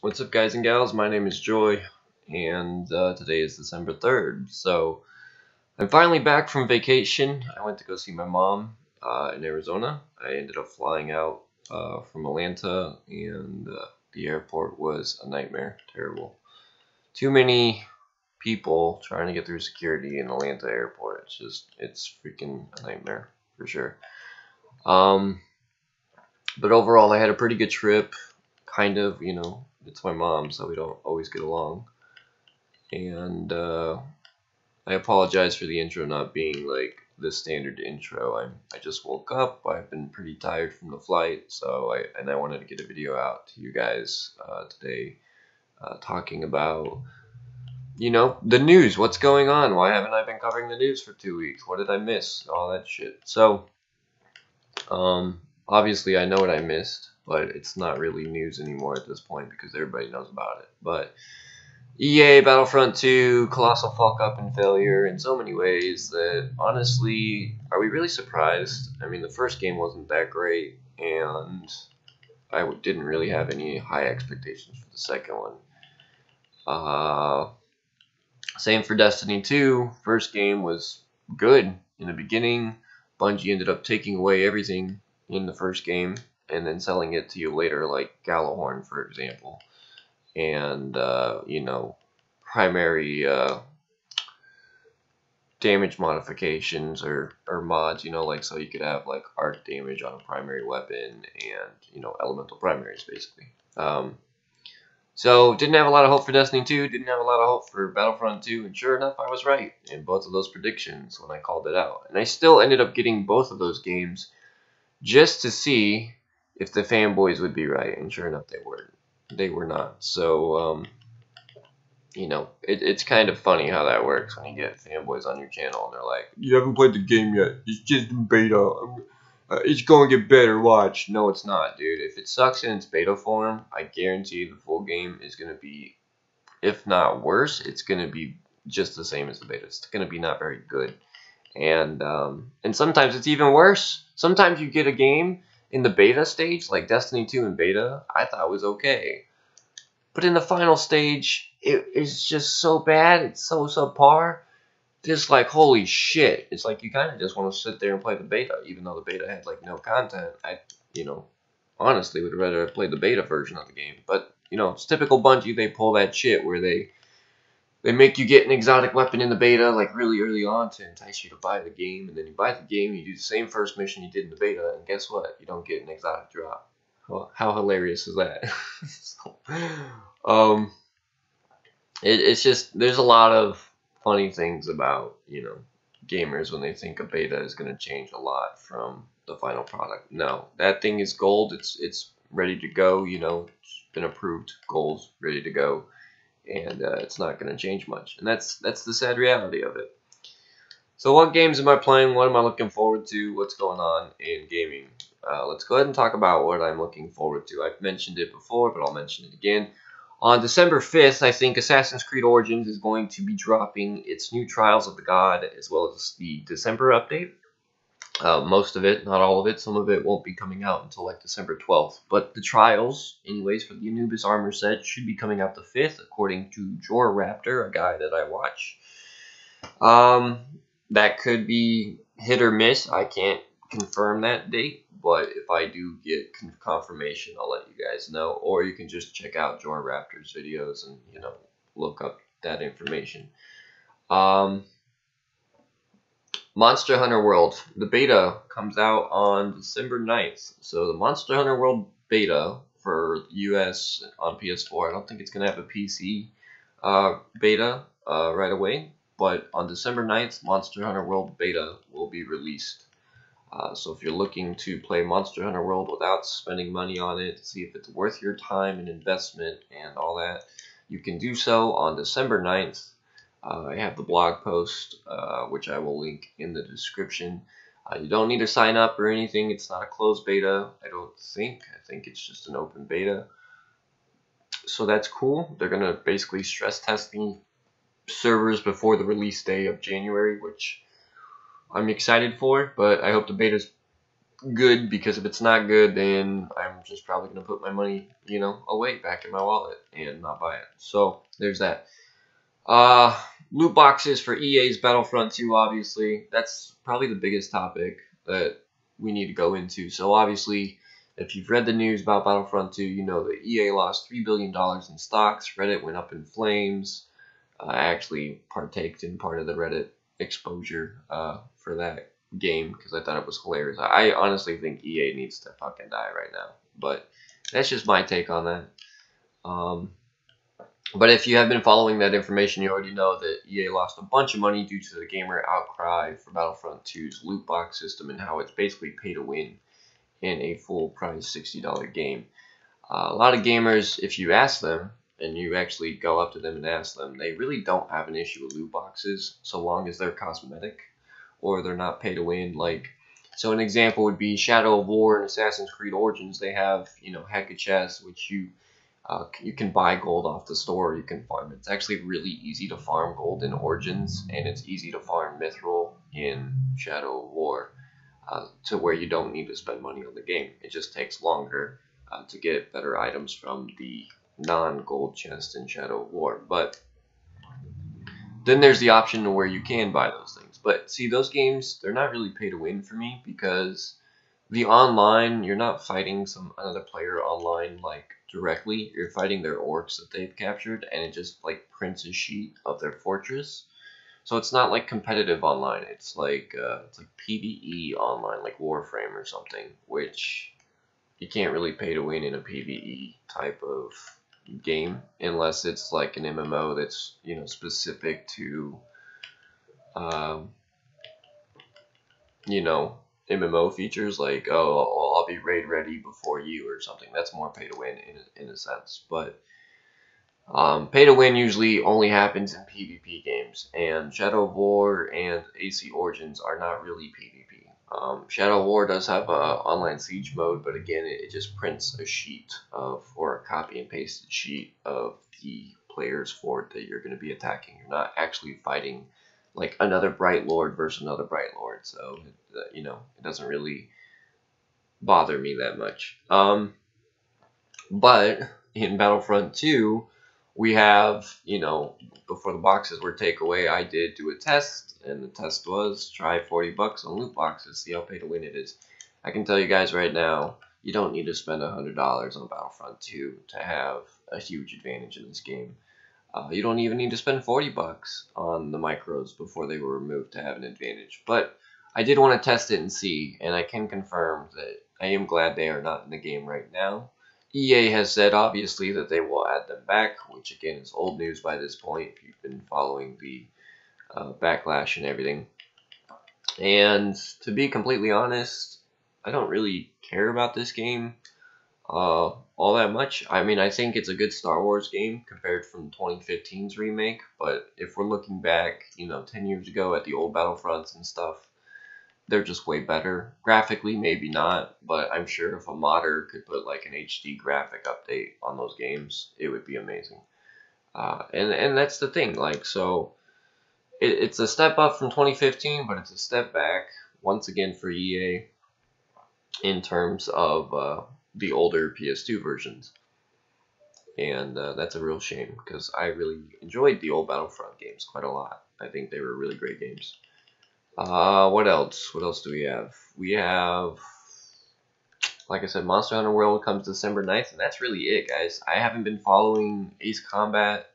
What's up, guys and gals? My name is Joy, and today is December 3rd. So I'm finally back from vacation. I went to go see my mom in Arizona. I ended up flying out from Atlanta, and the airport was a nightmare. Terrible. Too many people trying to get through security in Atlanta airport. It's freaking a nightmare for sure. But overall, I had a pretty good trip. Kind of, it's my mom, so we don't always get along. And I apologize for the intro not being like the standard intro. I just woke up. I've been pretty tired from the flight, so I wanted to get a video out to you guys today, talking about the news. What's going on? Why haven't I been covering the news for 2 weeks? What did I miss? All that shit. So obviously I know what I missed, but it's not really news anymore at this point because everybody knows about it. But EA Battlefront 2, colossal fuck up and failure in so many ways that, honestly, are we really surprised? I mean, the first game wasn't that great, and I didn't really have any high expectations for the second one. Same for Destiny 2. First game was good in the beginning. Bungie ended up taking away everything in the first game and then selling it to you later, like Gjallarhorn, for example. And, primary damage modifications or mods, like so you could have like arc damage on a primary weapon and, elemental primaries, basically. So didn't have a lot of hope for Destiny 2, didn't have a lot of hope for Battlefront 2, and sure enough, I was right in both of those predictions when I called it out. And I still ended up getting both of those games just to see if the fanboys would be right, and sure enough, they were not. So, it's kind of funny how that works when you get fanboys on your channel and they're like, "You haven't played the game yet. It's just in beta. It's going to get better. Watch." No, it's not, dude. If it sucks in its beta form, I guarantee the full game is going to be, if not worse, it's going to be just the same as the beta. It's going to be not very good. And sometimes it's even worse. Sometimes you get a game in the beta stage, like Destiny 2 in beta, I thought was okay. But in the final stage, it is just so bad. It's so subpar. Just like, holy shit. It's like you kind of just want to sit there and play the beta, even though the beta had like no content. I, honestly would rather have played the beta version of the game. But, it's typical Bungie. They pull that shit where they make you get an exotic weapon in the beta like really early on to entice you to buy the game. And then you buy the game, you do the same first mission you did in the beta, and guess what? You don't get an exotic drop. Well, how hilarious is that? It's just, there's a lot of funny things about, gamers when they think a beta is going to change a lot from the final product. No, that thing is gold. It's ready to go. It's been approved gold, ready to go, and it's not going to change much. And that's the sad reality of it. So what games am I playing? What am I looking forward to? What's going on in gaming? Let's go ahead and talk about what I'm looking forward to. I've mentioned it before, but I'll mention it again. On December 5th, I think Assassin's Creed Origins is going to be dropping its new Trials of the God, as well as the December update. Most of it, not all of it. Some of it won't be coming out until like December 12th. But the Trials, anyways, for the Anubis armor set, should be coming out the 5th, according to Joraptor, a guy that I watch. That could be hit or miss. I can't confirm that date, but if I do get confirmation, I'll let you guys know. Or you can just check out Joraptor's videos and, look up that information. Monster Hunter World. The beta comes out on December 9th. So the Monster Hunter World beta for US on PS4, I don't think it's going to have a PC beta right away. But on December 9th, Monster Hunter World beta will be released. So if you're looking to play Monster Hunter World without spending money on it, to see if it's worth your time and investment and all that, you can do so on December 9th. I have the blog post, which I will link in the description. You don't need to sign up or anything. It's not a closed beta, I don't think. I think it's just an open beta. So that's cool. They're going to basically stress test the servers before the release day of January, which I'm excited for, but I hope the beta's good, because if it's not good, then I'm just probably gonna put my money, away back in my wallet and not buy it. So there's that. Uh, Loot boxes for EA's Battlefront 2, obviously. That's probably the biggest topic that we need to go into. So obviously, if you've read the news about Battlefront 2, you know that EA lost $3 billion in stocks. Reddit went up in flames. I actually partaked in part of the Reddit exposure for that game because I thought it was hilarious. I honestly think EA needs to fucking die right now. But that's just my take on that. But if you have been following that information, you already know that EA lost a bunch of money due to the gamer outcry for Battlefront 2's loot box system and how it's basically pay to win in a full price $60 game. A lot of gamers, if you ask them, and you actually go up to them and ask them, they really don't have an issue with loot boxes so long as they're cosmetic or they're not pay to win. So an example would be Shadow of War and Assassin's Creed Origins. They have, Heka chests, which you can buy gold off the store, or you can farm it. It's actually really easy to farm gold in Origins, and it's easy to farm Mithril in Shadow of War, to where you don't need to spend money on the game. It just takes longer to get better items from the non-gold chest in Shadow of War. But then there's the option where you can buy those things. But see, those games, they're not really pay to win for me, because the online, you're not fighting another player online directly. You're fighting their orcs that they've captured, and it just prints a sheet of their fortress. So it's not like competitive online. It's like PvE online, like Warframe or something, which you can't really pay to win in a PvE type of game unless it's like an MMO that's specific to MMO features, like, oh, I'll be raid ready before you or something. That's more pay to win in a sense. But pay to win usually only happens in PvP games, and Shadow of War and AC Origins are not really PvP. Shadow of War does have a online siege mode, but again, it just prints a sheet or a copy and pasted sheet of the player's fort that you're going to be attacking. You're not actually fighting like another Bright Lord versus another Bright Lord, so it doesn't really bother me that much. But in Battlefront 2, we have, before the boxes were taken away, I did do a test, and the test was try $40 on loot boxes, see how pay to win it is. I can tell you guys right now, you don't need to spend $100 on Battlefront 2 to have a huge advantage in this game. You don't even need to spend $40 on the micros before they were removed to have an advantage. But I did want to test it and see, and I can confirm that I am glad they are not in the game right now. EA has said, obviously, that they will add them back, which, again, is old news by this point if you've been following the backlash and everything. And to be completely honest, I don't really care about this game all that much. I mean, I think it's a good Star Wars game compared from 2015's remake, but if we're looking back, 10 years ago at the old Battlefronts and stuff, they're just way better. Graphically, maybe not, but I'm sure if a modder could put like an HD graphic update on those games, it would be amazing. And that's the thing, so it's a step up from 2015, but it's a step back once again for EA in terms of the older PS2 versions. And that's a real shame, because I really enjoyed the old Battlefront games quite a lot. I think they were really great games. What else? What else do we have? We have, like I said, Monster Hunter World comes December 9th, and that's really it, guys. I haven't been following Ace Combat.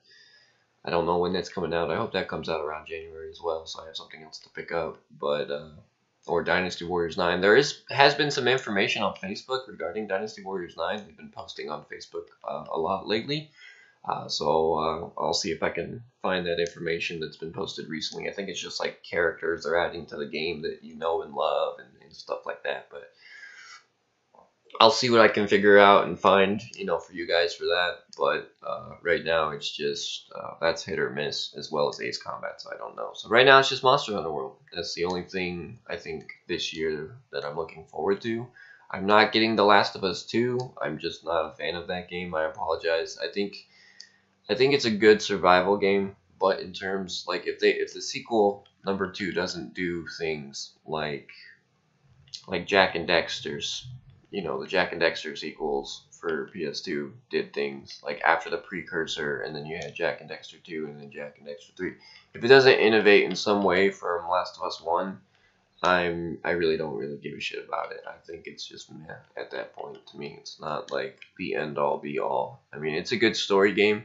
I don't know when that's coming out. I hope that comes out around January as well, so I have something else to pick up. But or Dynasty Warriors 9. There has been some information on Facebook regarding Dynasty Warriors 9. They've been posting on Facebook a lot lately. So I'll see if I can find that information that's been posted recently. I think it's just like characters they're adding to the game that you know and love and stuff like that. But I'll see what I can figure out and find, for you guys for that. But right now it's just that's hit or miss, as well as Ace Combat, so I don't know. So right now it's just Monster Hunter World. That's the only thing I think this year that I'm looking forward to. I'm not getting The Last of Us 2. I'm just not a fan of that game. I apologize. I think it's a good survival game, but in terms if the sequel number 2 doesn't do things like like Jak and Daxter's, the Jak and Daxter sequels for PS2 did things like after the precursor, and then you had Jak and Daxter 2, and then Jak and Daxter 3. If it doesn't innovate in some way from Last of Us 1, I really don't really give a shit about it. I think it's just meh at that point to me. It's not like the end all be all. I mean, it's a good story game,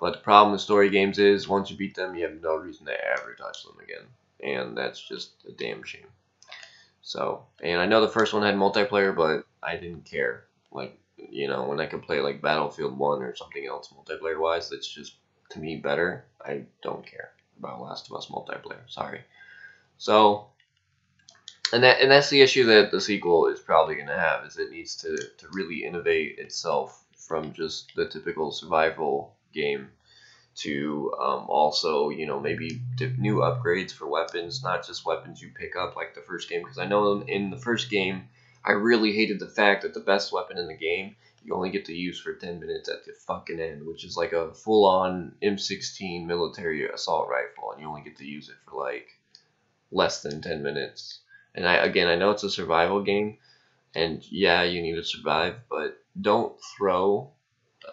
but the problem with story games is once you beat them, you have no reason to ever touch them again, and that's just a damn shame. So, and I know the first one had multiplayer, but I didn't care. Like, when I could play like Battlefield 1 or something else multiplayer wise, that's just to me better. I don't care about Last of Us multiplayer. Sorry. So, and that's the issue that the sequel is probably going to have, is it needs to really innovate itself from just the typical survival game to also, maybe new upgrades for weapons, not just weapons you pick up like the first game. Because I know in the first game, I really hated the fact that the best weapon in the game you only get to use for 10 minutes at the fucking end, which is like a full-on M16 military assault rifle, and you only get to use it for like less than 10 minutes. And I know it's a survival game, and yeah, you need to survive, but don't throw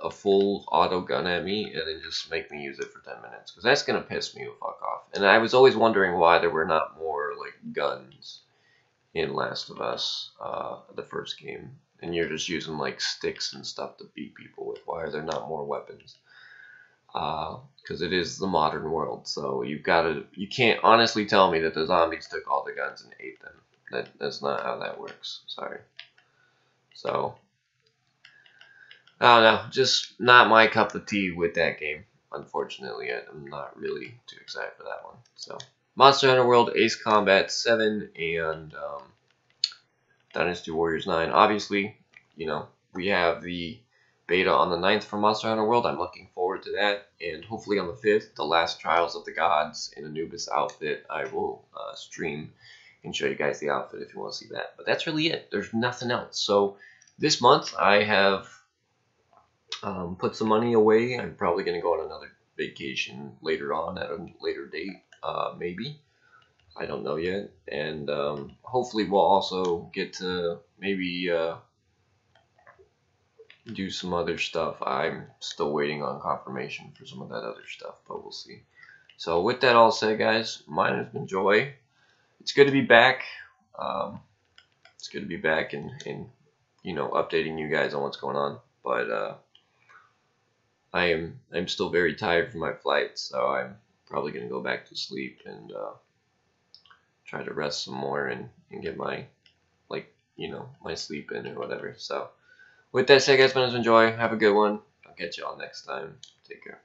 a full auto gun at me and then just make me use it for 10 minutes, because that's going to piss me the fuck off. And I was always wondering why there were not more like guns in Last of Us, the first game, and you're just using like sticks and stuff to beat people with. Why are there not more weapons? Because it is the modern world, so you can't honestly tell me that the zombies took all the guns and ate them. That's not how that works. Sorry. So I don't know, just not my cup of tea with that game. Unfortunately, I'm not really too excited for that one. So, Monster Hunter World, Ace Combat 7, and Dynasty Warriors 9. Obviously, we have the beta on the 9th for Monster Hunter World. I'm looking forward to that. And hopefully on the 5th, the last Trials of the Gods in Anubis outfit, I will stream and show you guys the outfit if you want to see that. But that's really it. There's nothing else. So, this month, I have put some money away. I'm probably going to go on another vacation later on at a later date, maybe. I don't know yet. And hopefully we'll also get to maybe do some other stuff. I'm still waiting on confirmation for some of that other stuff, but we'll see. So with that all said, guys, mine has been Joy. It's good to be back. It's good to be back and updating you guys on what's going on. But I'm still very tired from my flight, so I'm probably gonna go back to sleep and try to rest some more and get my my sleep in or whatever. So with that said, guys, been enjoy. Have a good one. I'll catch you all next time. Take care.